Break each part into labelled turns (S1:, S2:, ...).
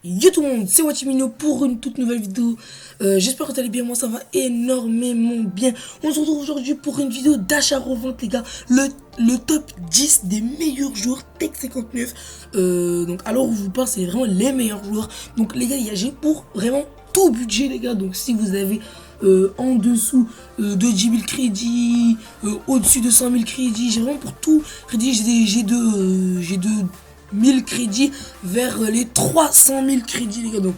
S1: Yo tout le monde, c'est Watimino pour une toute nouvelle vidéo. J'espère que vous allez bien, moi ça va énormément bien. On se retrouve aujourd'hui pour une vidéo d'achat-revente les gars. Le top 10 des meilleurs joueurs Tech 59. Donc alors où je vous parle, c'est vraiment les meilleurs joueurs. Donc les gars, j'ai pour vraiment tout budget les gars. Donc si vous avez en dessous de 10 000 crédits, au-dessus de 100 000 crédits, j'ai vraiment pour tout crédit, j'ai de 1000 crédits vers les 300 000 crédits les gars. Donc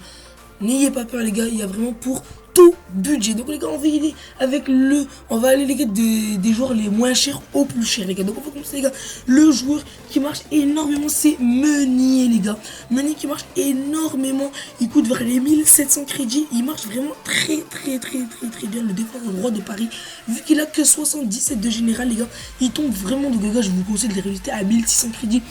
S1: n'ayez pas peur les gars, il y a vraiment pour tout budget. Donc les gars, on va aller les gars des joueurs les moins chers aux plus chers les gars. Donc on va commencer les gars. Le joueur qui marche énormément, c'est Meunier les gars. Meunier qui marche énormément, il coûte vers les 1700 crédits. Il marche vraiment très bien, le défenseur droit de Paris. Vu qu'il a que 77 de général les gars, il tombe vraiment. Donc les gars, je vous conseille de les résister à 1600 crédits.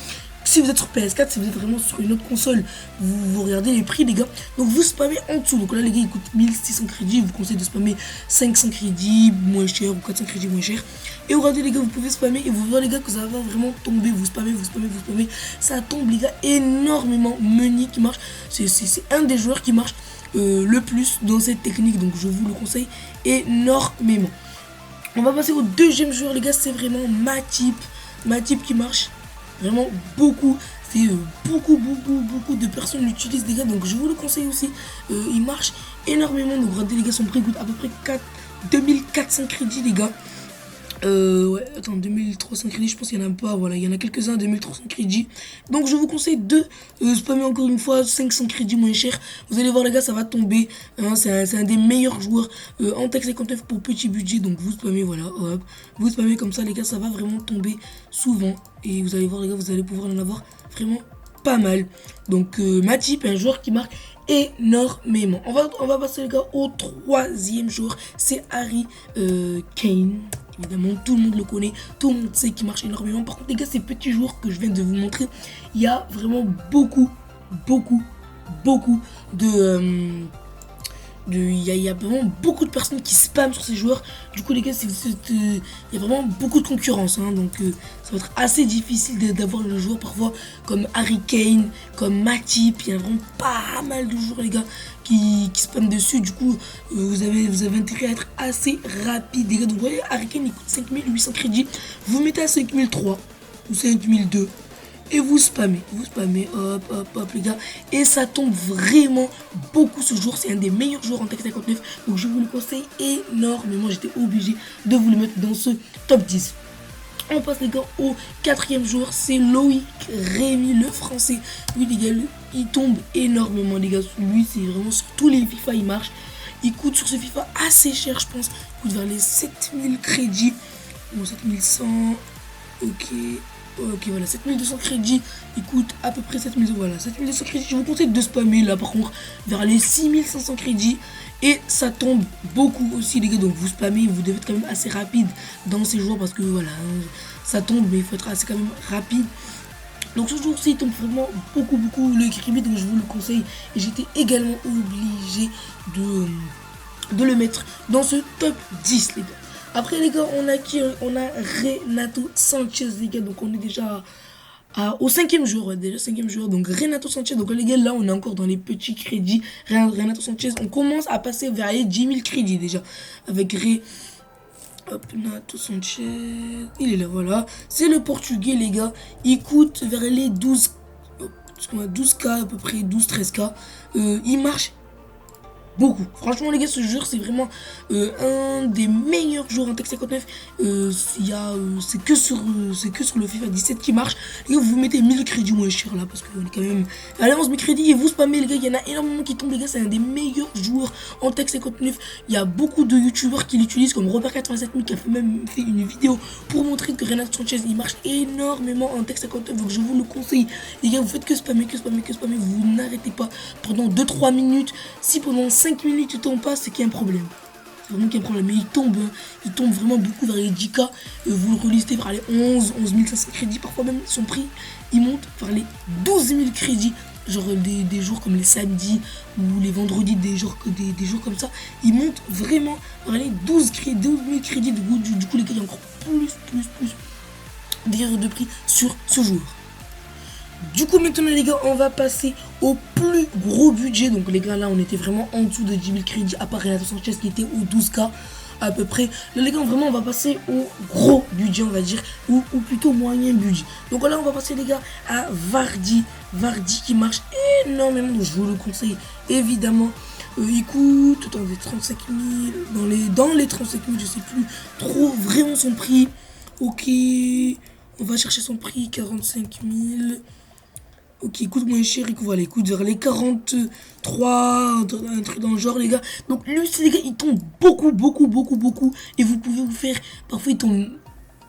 S1: Si vous êtes sur PS4, si vous êtes vraiment sur une autre console, vous regardez les prix les gars. Donc vous spammez en dessous. Donc là les gars, il coûte 1600 crédits. Je vous conseille de spammer 500 crédits moins cher ou 400 crédits moins cher. Et regardez les gars, vous pouvez spammer et vous verrez les gars que ça va vraiment tomber. Vous spammez. Ça tombe les gars énormément. Meunier qui marche. C'est un des joueurs qui marche le plus dans cette technique. Donc je vous le conseille énormément. On va passer au deuxième joueur les gars. C'est vraiment Matip. Matip qui marche vraiment beaucoup. C'est beaucoup de personnes l'utilisent les gars, donc je vous le conseille aussi. Il marche énormément. Donc regardez les gars, son prix coûte à peu près 2400 crédits les gars. Ouais, attends, 2300 crédits, je pense qu'il y en a pas, voilà, il y en a quelques-uns, 2300 crédits. Donc je vous conseille de spammer encore une fois 500 crédits moins cher. Vous allez voir les gars, ça va tomber, hein, c'est un des meilleurs joueurs en Tech 59 pour petit budget. Donc vous spammez, voilà, hop, vous spammez comme ça les gars, ça va vraiment tomber souvent. Et vous allez voir les gars, vous allez pouvoir en avoir vraiment pas mal. Donc Matip est un joueur qui marque énormément. On va passer les gars au troisième joueur, c'est Harry Kane. Évidemment, tout le monde le connaît, tout le monde sait qu'il marche énormément. Par contre, les gars, ces petits joueurs que je viens de vous montrer, il y a vraiment beaucoup de... Il y a vraiment beaucoup de personnes qui spamment sur ces joueurs. Du coup les gars, il y a vraiment beaucoup de concurrence, hein, donc ça va être assez difficile d'avoir le joueur parfois comme Harry Kane, comme Matip. Il y a vraiment pas mal de joueurs les gars qui spamment dessus. Du coup vous avez intérêt à être assez rapide les gars. Donc vous voyez, Harry Kane il coûte 5800 crédits. Vous mettez à 5003 ou 5002 et vous spammez, hop les gars, et ça tombe vraiment beaucoup ce jour. C'est un des meilleurs joueurs en Tech 59, donc je vous le conseille énormément. J'étais obligé de vous le mettre dans ce top 10. On passe les gars au quatrième joueur, c'est Loïc Rémy, le français. Oui les gars, lui, il tombe énormément les gars. Lui c'est vraiment sur tous les FIFA il marche. Il coûte sur ce FIFA assez cher, je pense. Il coûte vers les 7000 crédits ou 7100. Ok, voilà, 7200 crédits, il coûte à peu près 7200, voilà, 7200 crédits. Je vous conseille de spammer là par contre vers les 6500 crédits et ça tombe beaucoup aussi les gars. Donc vous spammez, vous devez être quand même assez rapide dans ces joueurs parce que voilà, ça tombe, mais il faut être assez quand même rapide. Donc ce jour-ci il tombe vraiment beaucoup le Kirby, donc je vous le conseille et j'étais également obligé de le mettre dans ce top 10 les gars. Après les gars, on a qui? On a Renato Sanchez les gars. Donc on est déjà au cinquième jour, ouais, déjà cinquième jour. Donc Renato Sanchez, donc les gars, là on est encore dans les petits crédits. Renato Sanchez, on commence à passer vers les 10 000 crédits déjà. Avec Renato Sanchez, il est là, voilà. C'est le portugais les gars. Il coûte vers les 12K à peu près, 12-13K. Il marche beaucoup. Franchement les gars, ce joueur c'est vraiment un des meilleurs joueurs en Tech 59. C'est que sur le FIFA 17 qui marche. Les gars, vous mettez 1000 crédits moins cher là parce qu'on est quand même à la 11 000 crédits et vous spammez les gars. Il y en a énormément qui tombent les gars. C'est un des meilleurs joueurs en Tech 59. Il y a beaucoup de youtubeurs qui l'utilisent comme Robert87000 qui a même fait une vidéo pour montrer que Renato Sanchez il marche énormément en Tech 59. Donc je vous le conseille les gars, vous faites que spammer. Vous n'arrêtez pas pendant 2-3 minutes. Si pendant 5 minutes il tombe pas, c'est qu'il y a un problème. C'est vraiment qu'il y a un problème. Mais il tombe vraiment beaucoup vers les 10K. Vous le relistez vers les 11 500 crédits. Parfois même son prix, il monte vers les 12 000 crédits. Genre des jours comme les samedis ou les vendredis, des jours comme ça. Il monte vraiment vers les 12 000 crédits. Du coup les gars, il y a encore plus de prix sur ce joueur. Du coup maintenant les gars, on va passer au plus gros budget. Donc les gars, là on était vraiment en dessous de 10 000 crédits, à part Renato Sanchez qui était au 12K à peu près. Là les gars, vraiment on va passer au gros budget, on va dire, ou plutôt moyen budget. Donc là on va passer les gars à Vardy qui marche énormément, donc je vous le conseille évidemment. Il coûte dans les 35 000, dans les 35 000, je sais plus trop vraiment son prix. Ok, on va chercher son prix, 45 000. Ok, il coûte moins cher, voilà, il coûte vers les 43, un truc dans le genre les gars. Donc lui aussi les gars, il tombe beaucoup. Et vous pouvez vous faire, parfois il tombe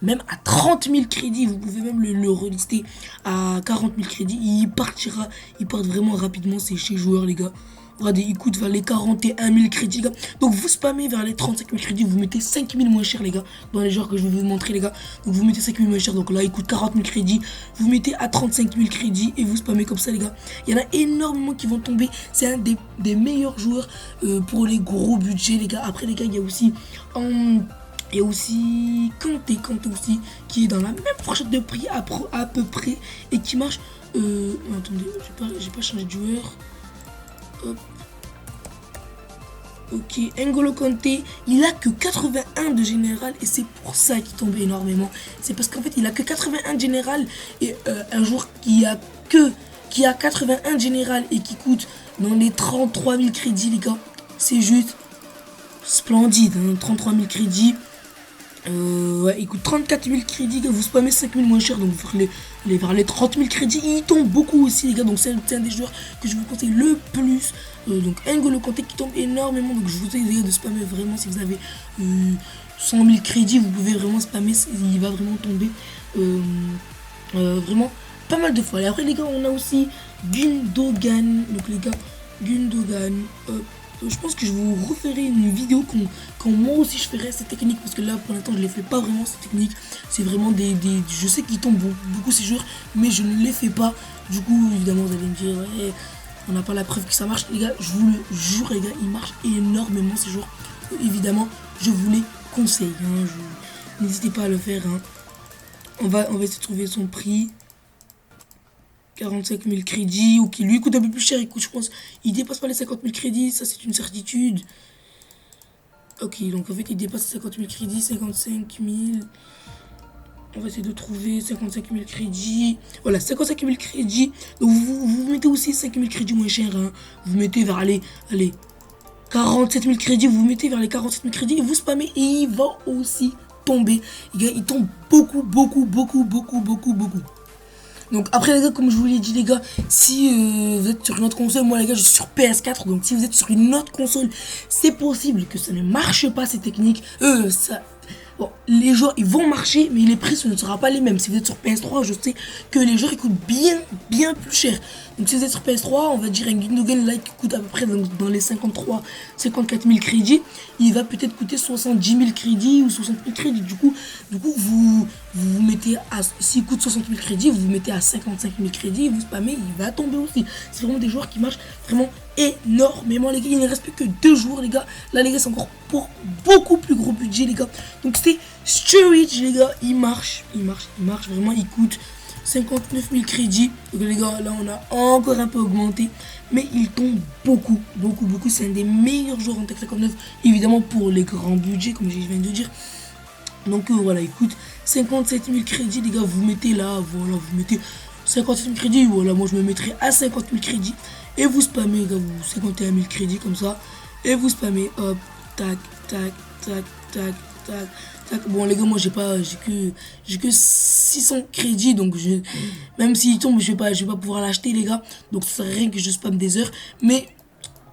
S1: même à 30 000 crédits. Vous pouvez même le relister à 40 000 crédits. Il part vraiment rapidement, c'est chez joueurs les gars. Regardez, il coûte vers les 41 000 crédits, les gars. Donc vous spammez vers les 35 000 crédits, vous mettez 5 000 moins cher, les gars. Dans les genres que je vais vous montrer, les gars. Donc vous mettez 5 000 moins cher. Donc là, il coûte 40 000 crédits. Vous mettez à 35 000 crédits et vous spammez comme ça, les gars. Il y en a énormément qui vont tomber. C'est un des meilleurs joueurs pour les gros budgets, les gars. Après, les gars, il y a aussi... Et aussi Kanté aussi, qui est dans la même fourchette de prix à peu près et qui marche. Attendez, j'ai pas changé de joueur. Hop. Ok, N'Golo Kanté, il a que 81 de général et c'est pour ça qu'il tombe énormément. C'est parce qu'en fait, il a que 81 de général et un joueur qui a 81 de général et qui coûte dans les 33 000 crédits, les gars. C'est juste splendide, hein, 33 000 crédits. Ouais, il coûte 34 000 crédits, vous spammez 5 000 moins cher, donc vers les 30 000 crédits, il tombe beaucoup aussi les gars, donc c'est un des joueurs que je vous conseille le plus. Donc N'Golo Kanté qui tombe énormément, donc je vous conseille les gars de spammer vraiment. Si vous avez 100 000 crédits, vous pouvez vraiment spammer, il va vraiment tomber vraiment pas mal de fois. Et après les gars, on a aussi Gundogan, donc les gars, Gundogan, je pense que je vous referai une vidéo quand moi aussi je ferai cette technique, parce que là pour l'instant je ne les fais pas vraiment cette technique. C'est vraiment je sais qu'ils tombent beaucoup ces joueurs, mais je ne les fais pas. Du coup évidemment vous allez me dire ouais, on n'a pas la preuve que ça marche. Les gars, je vous le jure les gars, ils marchent énormément ces joueurs. Évidemment je vous les conseille, hein. N'hésitez pas à le faire, hein. On va essayer de trouver son prix. 45 000 crédits, ok, lui il coûte un peu plus cher, il coûte, je pense, il dépasse pas les 50 000 crédits, ça c'est une certitude. Ok, donc en fait il dépasse 50 000 crédits, 55 000, on va essayer de trouver 55 000 crédits, voilà, 55 000 crédits, donc vous mettez aussi 5 000 crédits moins cher, hein. Vous mettez vers, allez, 47 000 crédits, vous mettez vers les 47 000 crédits, et vous spammez, et il va aussi tomber, les gars, il tombe beaucoup. Donc après les gars, comme je vous l'ai dit les gars, si vous êtes sur une autre console, moi les gars je suis sur PS4, donc si vous êtes sur une autre console, c'est possible que ça ne marche pas ces techniques. Bon, les joueurs ils vont marcher, mais les prix ce ne sera pas les mêmes. Si vous êtes sur PS3, je sais que les joueurs ils coûtent bien plus cher. Donc si vous êtes sur PS3, on va dire un Gundogan là qui coûte à peu près dans les 54 000 crédits, il va peut-être coûter 70 000 crédits ou 60 000 crédits. Du coup vous mettez à, s'il coûte 60 000 crédits, vous mettez à 55 000 crédits, vous spammez, il va tomber aussi. C'est vraiment des joueurs qui marchent vraiment énormément les gars. Il ne reste plus que 2 jours les gars. Là les gars, c'est encore pour beaucoup plus gros budget les gars. Donc c'est Sturridge les gars, il marche vraiment, il coûte 59 000 crédits. Donc les gars, là on a encore un peu augmenté, mais il tombe beaucoup. C'est un des meilleurs joueurs en Tech 59, évidemment pour les grands budgets comme je viens de dire. Donc voilà, il coûte 57 000 crédits les gars. Vous mettez là, voilà, vous mettez 57 000 crédits, voilà, moi je me mettrai à 50 000 crédits. Et vous spammez les gars, vous 51 000 crédits comme ça. Et vous spammez, hop, tac. Bon les gars, moi j'ai que 600 crédits, donc même s'il tombe je vais pas pouvoir l'acheter les gars, donc ça sert à rien que je spamme des heures. Mais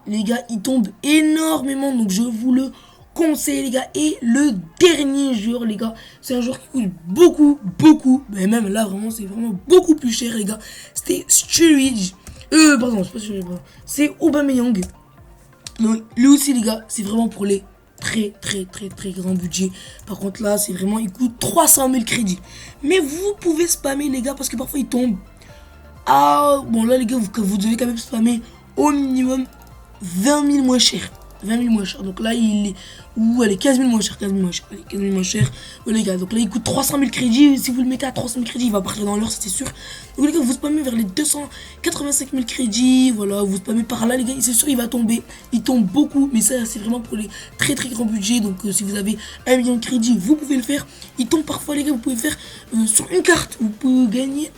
S1: les gars, il tombe énormément, donc je vous le conseille les gars. Et le dernier joueur les gars, c'est un joueur qui coûte beaucoup, mais même là vraiment c'est vraiment beaucoup plus cher les gars. C'était Sturridge, pardon, c'est pas Sturridge, c'est Aubameyang. Donc lui aussi les gars, c'est vraiment pour les très grand budget. Par contre là c'est vraiment, il coûte 300 000 crédits, mais vous pouvez spammer les gars, parce que parfois il tombe. Ah bon, là les gars, vous devez quand même spammer au minimum 20 000 moins cher. 20 000 moins cher. Donc là, il est. Ou allez, 15 000 moins cher. 15 000 moins cher. Allez, 15 000 moins cher. Voilà, les gars. Donc là, il coûte 300 000 crédits. Si vous le mettez à 300 000 crédits, il va partir dans l'heure, c'est sûr. Donc les gars, vous spammez vers les 285 000 crédits. Voilà, vous spammez par là, les gars. C'est sûr, il va tomber. Il tombe beaucoup. Mais ça, c'est vraiment pour les très très grands budgets. Donc si vous avez 1 million de crédits, vous pouvez le faire. Il tombe parfois, les gars. Vous pouvez faire sur une carte. Vous pouvez gagner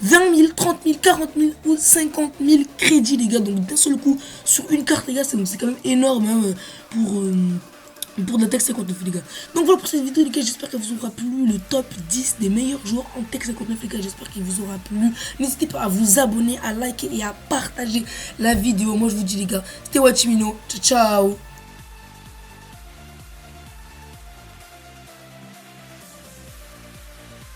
S1: 20 000, 30 000, 40 000 ou 50 000 crédits, les gars. Donc d'un seul coup, sur une carte, les gars, c'est quand même énorme hein, pour de la Tech 59, les gars. Donc voilà pour cette vidéo, les gars. J'espère qu'elle vous aura plu. Le top 10 des meilleurs joueurs en Tech 59, les gars. J'espère qu'il vous aura plu. N'hésitez pas à vous abonner, à liker et à partager la vidéo. Moi, je vous dis, les gars, c'était Wachimino. Ciao, ciao.